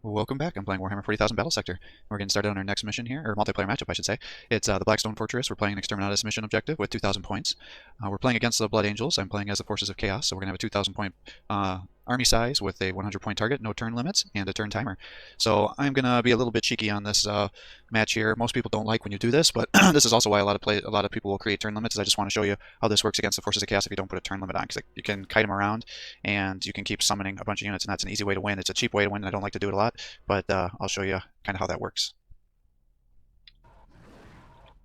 Welcome back. I'm playing Warhammer 40,000 Battlesector. We're getting started on our next mission here, or multiplayer matchup, I should say. It's the Blackstone Fortress. We're playing an Exterminatus mission objective with 2,000 points. We're playing against the Blood Angels. I'm playing as the Forces of Chaos, so we're going to have a 2,000 point army size with a 100 point target, no turn limits, and a turn timer. So I'm going to be a little bit cheeky on this match here. Most people don't like when you do this, but this is also why a lot of people will create turn limits. I just want to show you how this works against the Forces of Chaos if you don't put a turn limit on, because you can kite them around and you can keep summoning a bunch of units, and that's an easy way to win. It's a cheap way to win. I don't like to do it a lot, but I'll show you kind of how that works.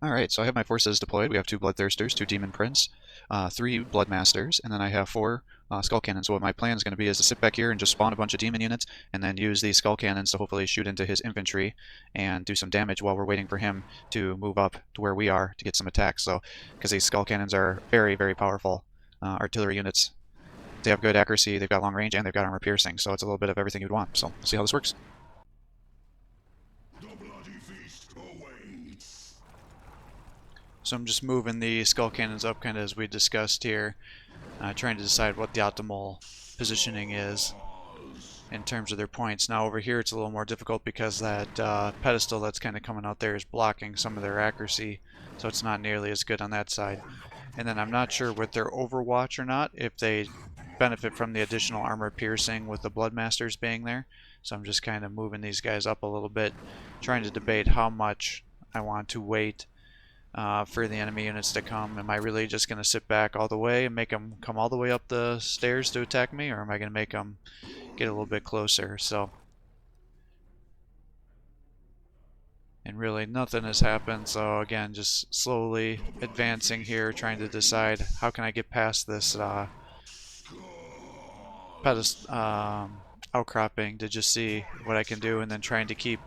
Alright, so I have my forces deployed. We have 2 Bloodthirsters, 2 Demon Prince, 3 Bloodmasters, and then I have 4 Skull Cannons. So what my plan is going to be is to sit back here and just spawn a bunch of Demon units, and then use these Skull Cannons to hopefully shoot into his infantry and do some damage while we're waiting for him to move up to where we are to get some attacks. So, because these Skull Cannons are very, very powerful artillery units. They have good accuracy, they've got long range, and they've got armor piercing, so it's a little bit of everything you'd want. So, we'll see how this works. So I'm just moving the Skull Cannons up kind of as we discussed here, trying to decide what the optimal positioning is in terms of their points. Now over here it's a little more difficult because that pedestal that's kind of coming out there is blocking some of their accuracy, so it's not nearly as good on that side. And then I'm not sure with their Overwatch or not, if they benefit from the additional armor piercing with the Bloodmasters being there. So I'm just kind of moving these guys up a little bit, trying to debate how much I want to wait for the enemy units to come. Am I really just going to sit back all the way and make them come all the way up the stairs to attack me, or am I going to make them get a little bit closer? So, and really nothing has happened, so again, just slowly advancing here, trying to decide how can I get past this outcropping to just see what I can do, and then trying to keep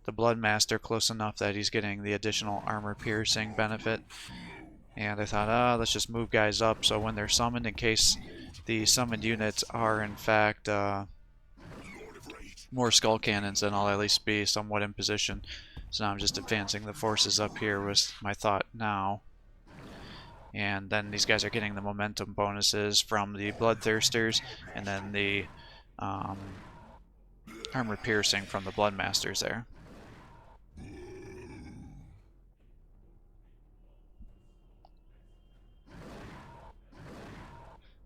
the Bloodmaster close enough that he's getting the additional armor piercing benefit. And I thought, let's just move guys up so when they're summoned, in case the summoned units are in fact more Skull Cannons, then I'll at least be somewhat in position. So now I'm just advancing the forces up here was my thought now. And then these guys are getting the momentum bonuses from the Bloodthirsters, and then the armor piercing from the Bloodmasters there.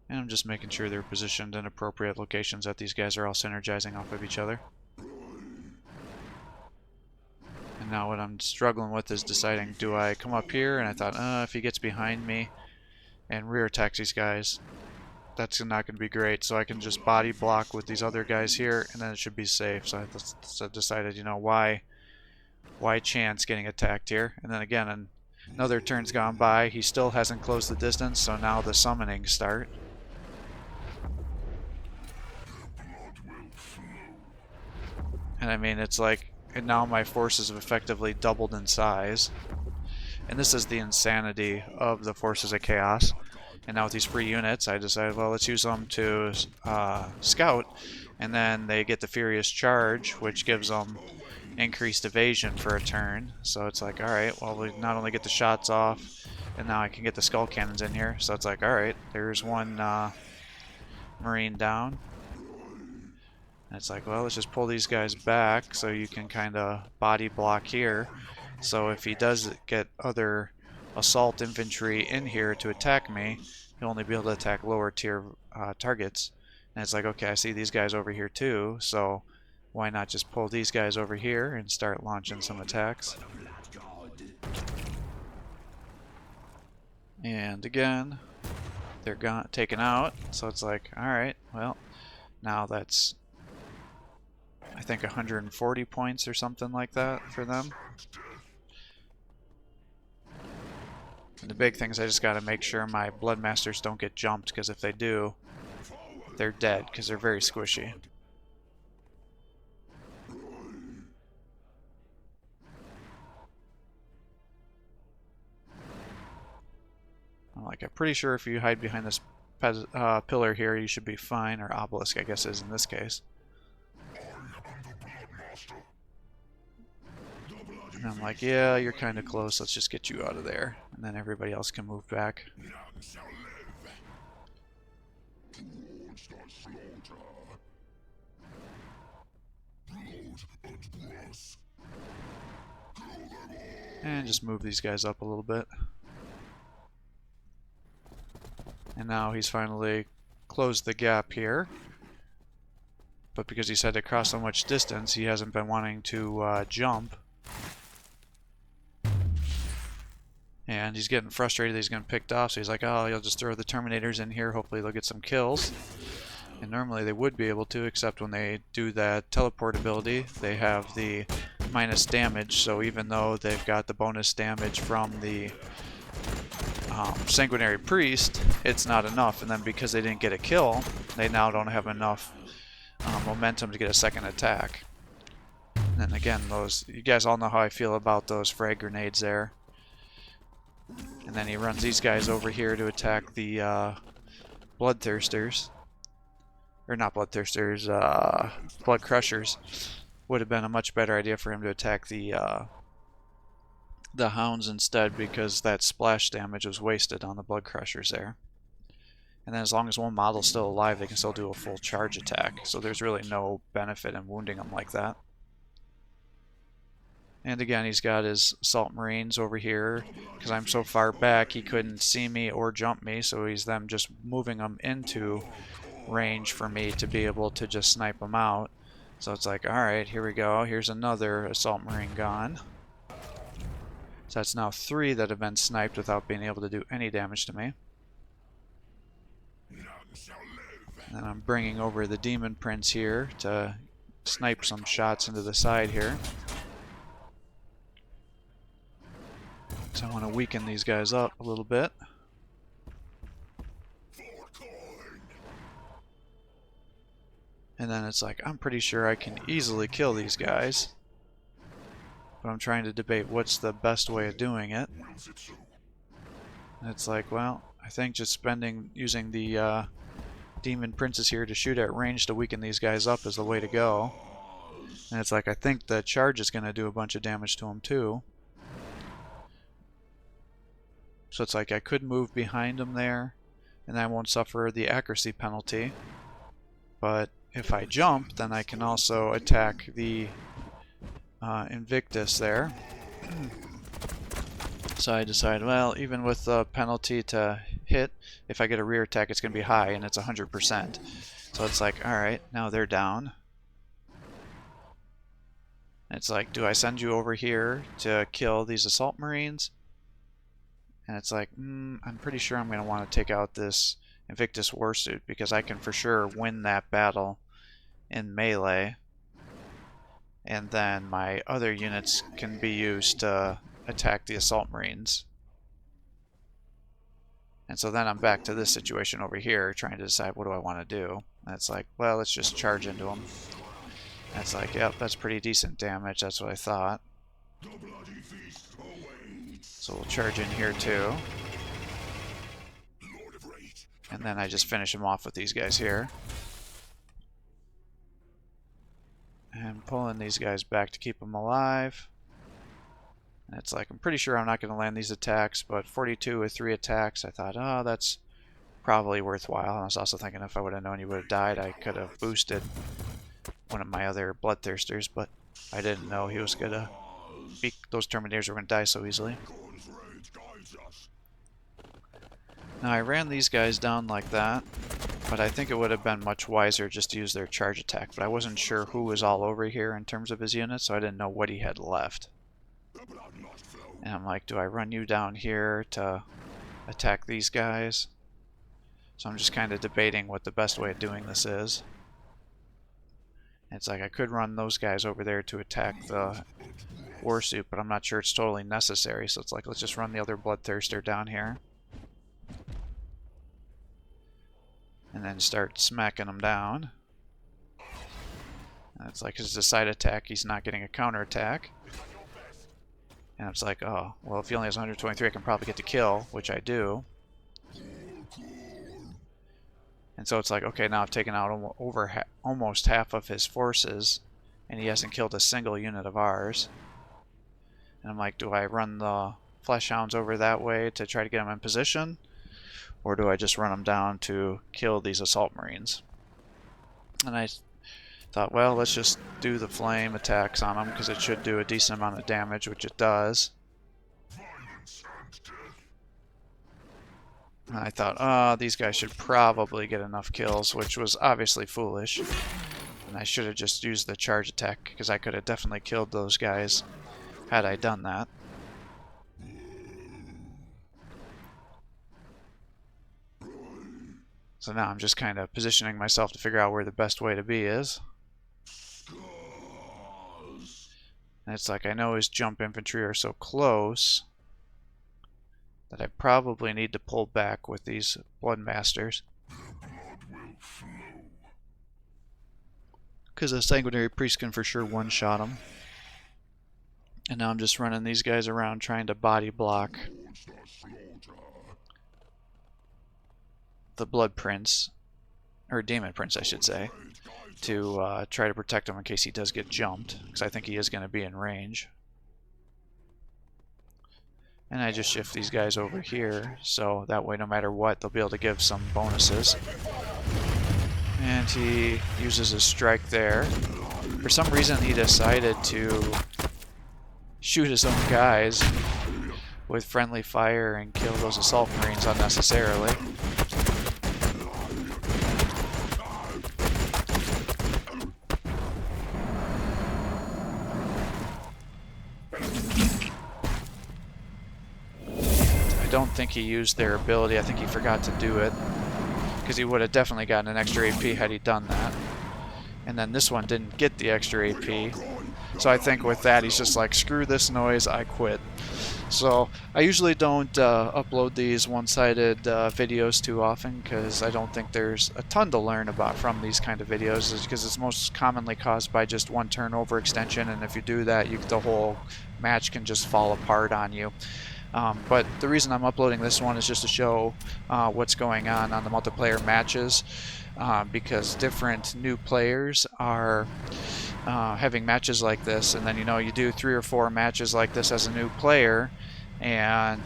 And I'm just making sure they're positioned in appropriate locations, that these guys are all synergizing off of each other. And now what I'm struggling with is deciding, do I come up here? And I thought, if he gets behind me and rear attacks these guys, that's not going to be great. So I can just body block with these other guys here, and then it should be safe. So I decided, why chance getting attacked here? And then again, another turn's gone by. He still hasn't closed the distance, so now the summonings start. And I mean, it's like, and now my forces have effectively doubled in size. And this is the insanity of the Forces of Chaos. And now with these free units, I decided, well, let's use them to scout. And then they get the Furious Charge, which gives them increased evasion for a turn. So it's like, alright, well, we not only get the shots off, and now I can get the Skull Cannons in here. So it's like, alright, there's one Marine down. And it's like, well, let's just pull these guys back so you can kind of body block here. So if he does get other assault infantry in here to attack me, he'll only be able to attack lower tier targets. And it's like, okay, I see these guys over here too, so why not just pull these guys over here and start launching some attacks. And again, they're taken out, so it's like, alright, well, now that's, I think, 140 points or something like that for them. And the big thing is I just got to make sure my Bloodmasters don't get jumped, because if they do, they're dead, because they're very squishy. I'm pretty sure if you hide behind this pillar here, you should be fine, or obelisk, I guess is in this case. And I'm like, yeah, you're kind of close, let's just get you out of there. And then everybody else can move back. And just move these guys up a little bit. And now he's finally closed the gap here. But because he's had to cross so much distance, he hasn't been wanting to jump. And he's getting frustrated that he's getting picked off, so he's like, oh, you'll just throw the Terminators in here, hopefully they'll get some kills. And normally they would be able to, except when they do that teleport ability, they have the minus damage, so even though they've got the bonus damage from the Sanguinary Priest, it's not enough, and then because they didn't get a kill, they now don't have enough momentum to get a second attack. And then again, you guys all know how I feel about those frag grenades there. And then he runs these guys over here to attack the Bloodthirsters. Or not Bloodthirsters, Blood Crushers. Would have been a much better idea for him to attack the Hounds instead, because that splash damage was wasted on the Blood Crushers there. And then as long as one model's still alive, they can still do a full charge attack. So there's really no benefit in wounding them like that. And again, he's got his Assault Marines over here. Because I'm so far back, he couldn't see me or jump me, so he's them just moving them into range for me to be able to just snipe them out. So it's like, alright, here we go. Here's another Assault Marine gone. So that's now 3 that have been sniped without being able to do any damage to me. And I'm bringing over the Demon Prince here to snipe some shots into the side here. So I want to weaken these guys up a little bit. And then it's like, I'm pretty sure I can easily kill these guys. But I'm trying to debate what's the best way of doing it. And it's like, well, I think just using the Demon Princes here to shoot at range to weaken these guys up is the way to go. And it's like, I think the charge is going to do a bunch of damage to them too. So it's like I could move behind them there, and I won't suffer the accuracy penalty. But if I jump, then I can also attack the Invictus there. So I decide, well, even with the penalty to hit, if I get a rear attack, it's going to be high, and it's 100%. So it's like, alright, now they're down. It's like, do I send you over here to kill these Assault Marines? And it's like, I'm pretty sure I'm going to want to take out this Invictus Warsuit, because I can for sure win that battle in melee. And then my other units can be used to attack the Assault Marines. And so then I'm back to this situation over here, trying to decide what do I want to do. And it's like, well, let's just charge into them. And it's like, yep, that's pretty decent damage, that's what I thought. So we'll charge in here too. And then I just finish him off with these guys here. And pulling these guys back to keep them alive. And it's like, I'm pretty sure I'm not going to land these attacks, but 42 with 3 attacks, I thought, oh, that's probably worthwhile. And I was also thinking if I would have known you would have died, I could have boosted one of my other Bloodthirsters, but I didn't know he was going to be, those Terminators were going to die so easily. Now I ran these guys down like that, but I think it would have been much wiser just to use their charge attack, but I wasn't sure who was all over here in terms of his units, so I didn't know what he had left. And I'm like, do I run you down here to attack these guys? So I'm just kind of debating what the best way of doing this is. And it's like I could run those guys over there to attack the Warsuit, but I'm not sure it's totally necessary, so it's like, let's just run the other Bloodthirster down here. And then start smacking him down. And it's like, it's a side attack, he's not getting a counterattack. And it's like, oh, well, if he only has 123, I can probably get the kill, which I do. And so it's like, okay, now I've taken out almost half of his forces, and he hasn't killed a single unit of ours. And I'm like, do I run the Fleshhounds over that way to try to get them in position? Or do I just run them down to kill these Assault Marines? And I Thought, well, let's just do the flame attacks on them because it should do a decent amount of damage, which it does. And I thought, oh, these guys should probably get enough kills, which was obviously foolish. And I should have just used the charge attack because I could have definitely killed those guys had I done that. So now I'm just kind of positioning myself to figure out where the best way to be is. And it's like I know his jump infantry are so close that I probably need to pull back with these Bloodmasters. Because a Sanguinary Priest can for sure one-shot him. And now I'm just running these guys around trying to body block the Blood Prince, or Demon Prince I should say, to try to protect him in case he does get jumped, because I think he is going to be in range. And I just shift these guys over here, so that way no matter what they'll be able to give some bonuses. And he uses his strike there. For some reason he decided to shoot his own guys with friendly fire and kill those assault marines unnecessarily. I don't think he used their ability. I think he forgot to do it, because he would have definitely gotten an extra AP had he done that. And then this one didn't get the extra AP. So I think with that he's just like, screw this noise, I quit. So I usually don't upload these one-sided videos too often, because I don't think there's a ton to learn about from these kind of videos, because it's most commonly caused by just one turnover extension, and if you do that, the whole match can just fall apart on you. But the reason I'm uploading this one is just to show what's going on the multiplayer matches, because different new players are having matches like this, and then you do 3 or 4 matches like this as a new player, and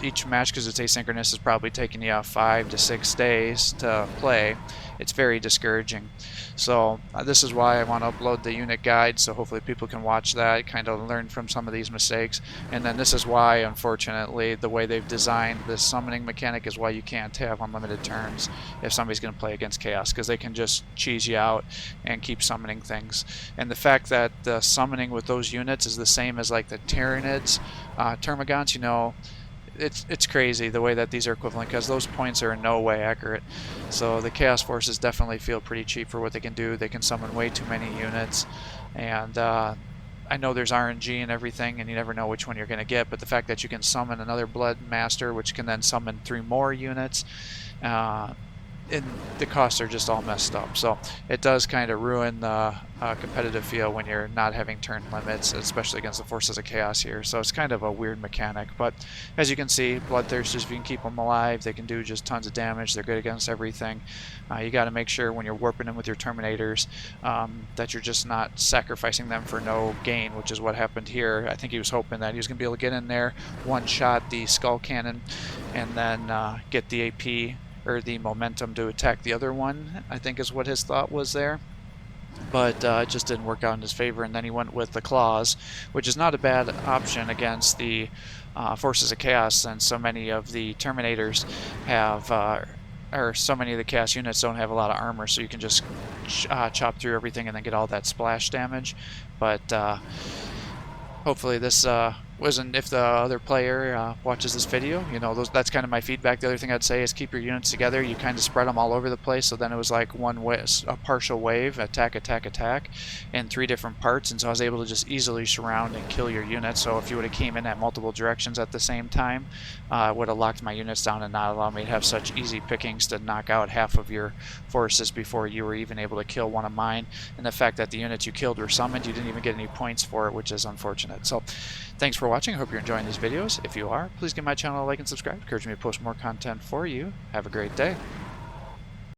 each match, because it's asynchronous, is probably taking you 5 to 6 days to play. It's very discouraging. So this is why I want to upload the unit guide, so hopefully people can watch that, kind of learn from some of these mistakes. And then this is why, unfortunately, the way they've designed this summoning mechanic is why you can't have unlimited turns if somebody's going to play against Chaos, because they can just cheese you out and keep summoning things. And the fact that the summoning with those units is the same as like the Tyranids, Termagants, it's crazy the way that these are equivalent, because those points are in no way accurate. So the Chaos Forces definitely feel pretty cheap for what they can do. They can summon way too many units, and I know there's RNG and everything, and you never know which one you're going to get, but the fact that you can summon another Blood Master, which can then summon 3 more units, and the costs are just all messed up. So it does kind of ruin the competitive feel when you're not having turn limits, especially against the Forces of Chaos here. So it's kind of a weird mechanic, but as you can see, Bloodthirsters, if you can keep them alive, they can do just tons of damage. They're good against everything. You got to make sure when you're warping them with your Terminators that you're just not sacrificing them for no gain, which is what happened here. I think he was hoping that he was going to be able to get in there, one-shot the Skull Cannon, and then get the AP or the momentum to attack the other one, I think is what his thought was there. But it just didn't work out in his favor, and then he went with the Claws, which is not a bad option against the Forces of Chaos, since so many of the Terminators have, or so many of the Chaos units don't have a lot of armor, so you can just chop through everything and then get all that splash damage. But hopefully this wasn't, if the other player watches this video, that's kind of my feedback. The other thing I'd say is keep your units together. You kind of spread them all over the place, so then it was like a partial wave, attack, in 3 different parts, and so I was able to just easily surround and kill your units. So if you would have came in at multiple directions at the same time, it would have locked my units down and not allowed me to have such easy pickings to knock out half of your forces before you were even able to kill one of mine. And the fact that the units you killed were summoned, you didn't even get any points for it, which is unfortunate. So thanks for watching. I hope you're enjoying these videos. If you are, please give my channel a like and subscribe. Encourage me to post more content for you. Have a great day.